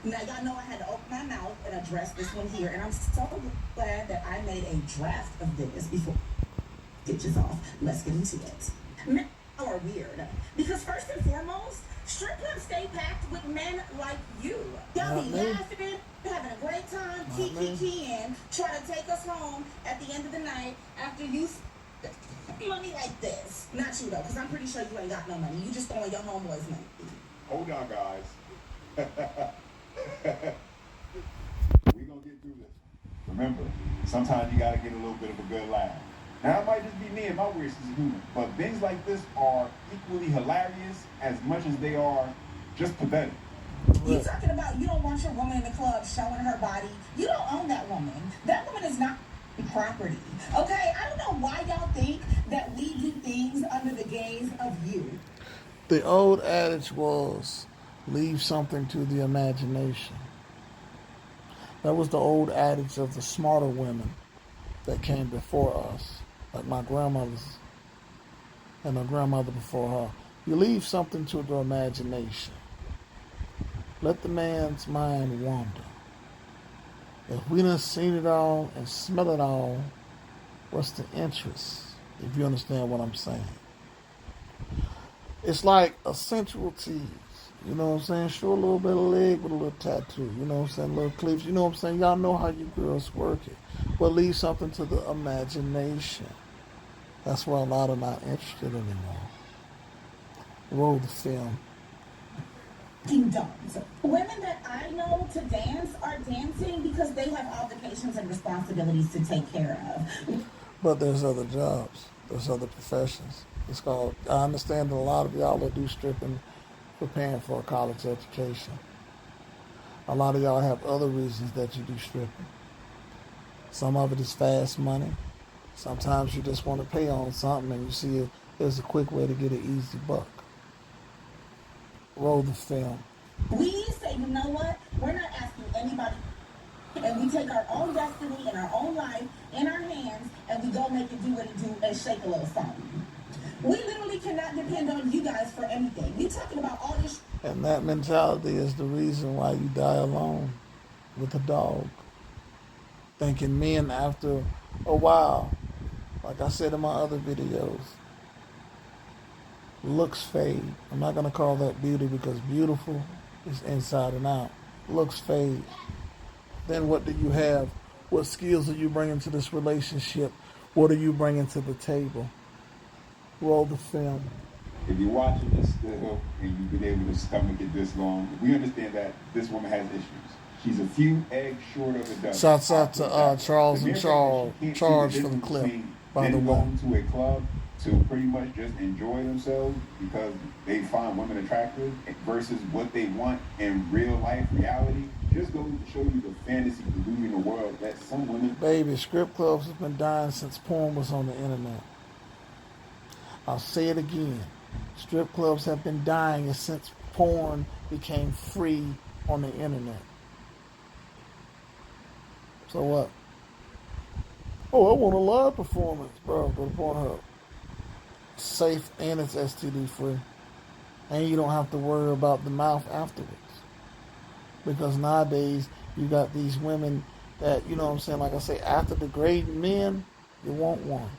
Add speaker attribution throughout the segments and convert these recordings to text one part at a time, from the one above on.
Speaker 1: Now, y'all know I had to open my mouth and address this one here, and I'm so glad that I made a draft of this before stitches off. Let's get into it. Men are weird because first and foremost, strip clubs stay packed with men like you. Y'all be laughing, having a great time, kiki-keying, try to take us home at the end of the night after you money like this. Not you though, because I'm pretty sure you ain't got no money. You just throwing your homeboys money.
Speaker 2: Hold on, guys. We're gonna get through this. Remember, sometimes you gotta get a little bit of a good laugh. Now it might just be me and my weird sense of humor, but things like this are equally hilarious as much as they are just pathetic.
Speaker 1: You talking about you don't want your woman in the club showing her body. You don't own that woman. That woman is not property. Okay? I don't know why y'all think that we do things under the gaze of you.
Speaker 3: The old adage was, leave something to the imagination. That was the old adage of the smarter women that came before us, like my grandmothers and my grandmother before her. You leave something to the imagination. Let the man's mind wander. If we done seen it all and smell it all, what's the interest? If you understand what I'm saying. It's like a sensual tease. You know what I'm saying? Show a little bit of leg with a little tattoo. You know what I'm saying? Little clips. You know what I'm saying? Y'all know how you girls work it. But leave something to the imagination. That's why a lot are not interested anymore. Roll the film.
Speaker 1: Kingdoms. Women that I know to dance are dancing because they have obligations and responsibilities to take care of.
Speaker 3: But there's other jobs. There's other professions. It's called, I understand that a lot of y'all that do stripping preparing for a college education. A lot of y'all have other reasons that you do stripping. Some of it is fast money. Sometimes you just want to pay on something and you see it, there's a quick way to get an easy buck. Roll the film.
Speaker 1: We say, you know what? We're not asking anybody. And we take our own destiny and our own life in our hands and we go make it do what it do and shake a little something. We literally cannot depend on you guys for anything. You talking about all this.
Speaker 3: And that mentality is the reason why you die alone with a dog. Thinking men after a while, like I said in my other videos, looks fade. I'm not going to call that beauty because beautiful is inside and out. Looks fade. Then what do you have? What skills are you bringing to this relationship? What are you bringing to the table? Roll the film.
Speaker 2: If you're watching this still and you've been able to stomach it this long, we understand that this woman has issues. She's a few eggs short of a dozen.
Speaker 3: Shouts out to Charles and Charge for the clip, by the way.
Speaker 2: Going to a club to pretty much just enjoy themselves because they find women attractive versus what they want in real life reality, just goes to show you the fantasy delusional world that some women...
Speaker 3: Baby, strip clubs have been dying since porn was on the internet. I'll say it again. Strip clubs have been dying since porn became free on the internet. So what? Oh, I want a live performance, bro. Go to Pornhub. Safe and it's STD free. And you don't have to worry about the mouth afterwards. Because nowadays, you got these women that, you know what I'm saying, like I say, after degrading men, you want one.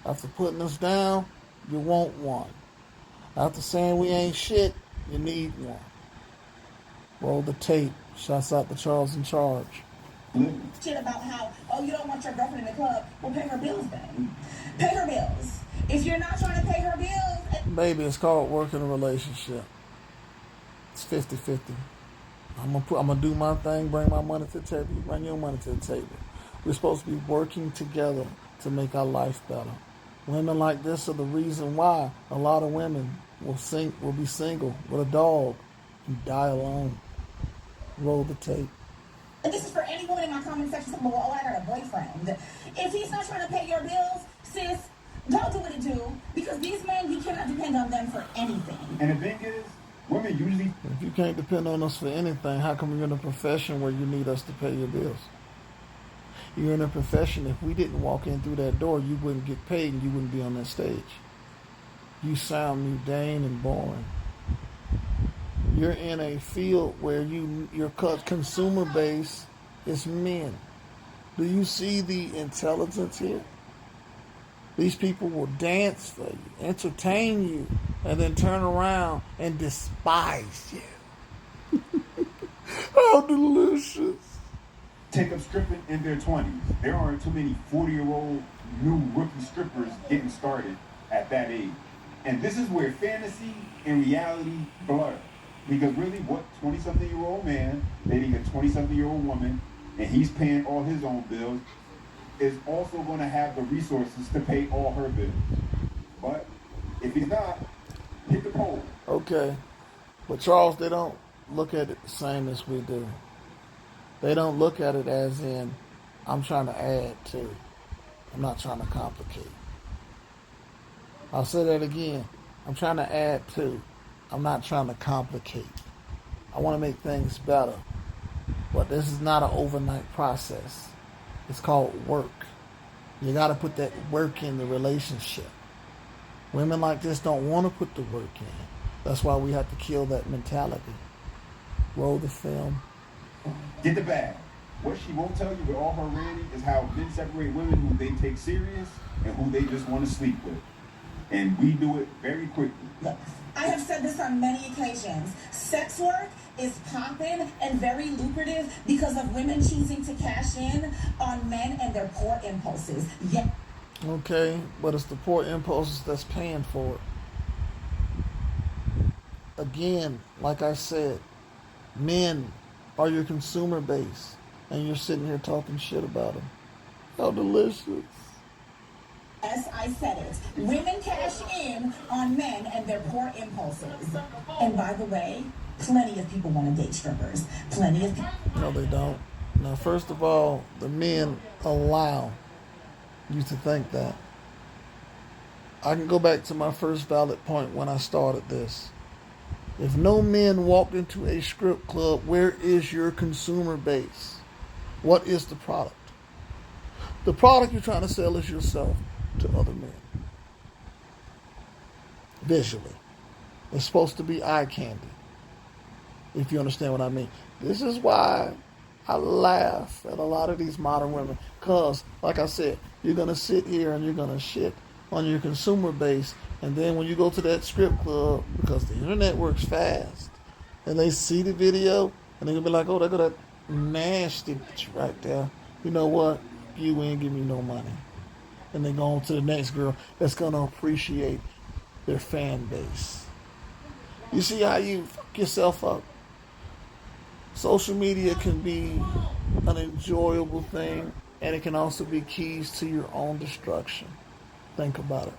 Speaker 3: After putting us down, you want one. After saying we ain't shit, you need one. Roll the tape. Shouts out to Charles in Charge.
Speaker 1: Shit about how, oh, you don't want your girlfriend in the club. Well, pay her bills then. Pay her bills. If you're not trying to pay her bills...
Speaker 3: Baby, it's called working a relationship. It's 50-50. I'm gonna do my thing, bring my money to the table, you bring your money to the table. We're supposed to be working together to make our life better. Women like this are the reason why a lot of women will be single with a dog and die alone. Roll the tape.
Speaker 1: And this is for any woman in my comment section saying, well, I got a boyfriend. If he's not trying to pay your bills, sis, don't do what it do. Because these men, you cannot depend on them for anything.
Speaker 2: And the thing is, women usually...
Speaker 3: If you can't depend on us for anything, how come you're in a profession where you need us to pay your bills? You're in a profession, if we didn't walk in through that door, you wouldn't get paid and you wouldn't be on that stage. You sound mundane and boring. you're in a field where your consumer base is men. Do you see the intelligence here? These people will dance for you, entertain you, and then turn around and despise you. How delicious.
Speaker 2: Take up stripping in their 20s. There aren't too many 40-year-old new rookie strippers getting started at that age. And this is where fantasy and reality blur. Because really, what 20-something-year-old man dating a 20-something-year-old woman, and he's paying all his own bills, is also going to have the resources to pay all her bills. But if he's not, hit the pole.
Speaker 3: Okay. But Charles, they don't look at it the same as we do. They don't look at it as in, I'm trying to add to. I'm not trying to complicate. I'll say that again. I'm trying to add to. I'm not trying to complicate. I want to make things better. But this is not an overnight process. It's called work. You got to put that work in the relationship. Women like this don't want to put the work in. That's why we have to kill that mentality. Roll the film.
Speaker 2: Get the bag. What she won't tell you with all her ranting is how men separate women who they take serious and who they just want to sleep with. And we do it very quickly.
Speaker 1: Look, I have said this on many occasions. Sex work is popping and very lucrative because of women choosing to cash in on men and their poor impulses. Yeah.
Speaker 3: Okay, but it's the poor impulses that's paying for it. Again, like I said, men are your consumer base, and you're sitting here talking shit about them. How delicious.
Speaker 1: Yes, I said it. Women cash in on men and their poor impulses. And by the way, plenty of people want to date strippers. Plenty of people.
Speaker 3: No, they don't. Now, first of all, the men allow you to think that. I can go back to my first valid point when I started this. If no men walked into a strip club, where is your consumer base? What is the product? The product you're trying to sell is yourself to other men. Visually. It's supposed to be eye candy. If you understand what I mean. This is why I laugh at a lot of these modern women. Because, like I said, you're going to sit here and you're going to shit on your consumer base. And then when you go to that strip club, because the internet works fast, and they see the video, and they're going to be like, oh, there go that nasty bitch right there. You know what? You ain't give me no money. And they go on to the next girl that's going to appreciate their fan base. You see how you fuck yourself up? Social media can be an enjoyable thing, and it can also be keys to your own destruction. Think about it.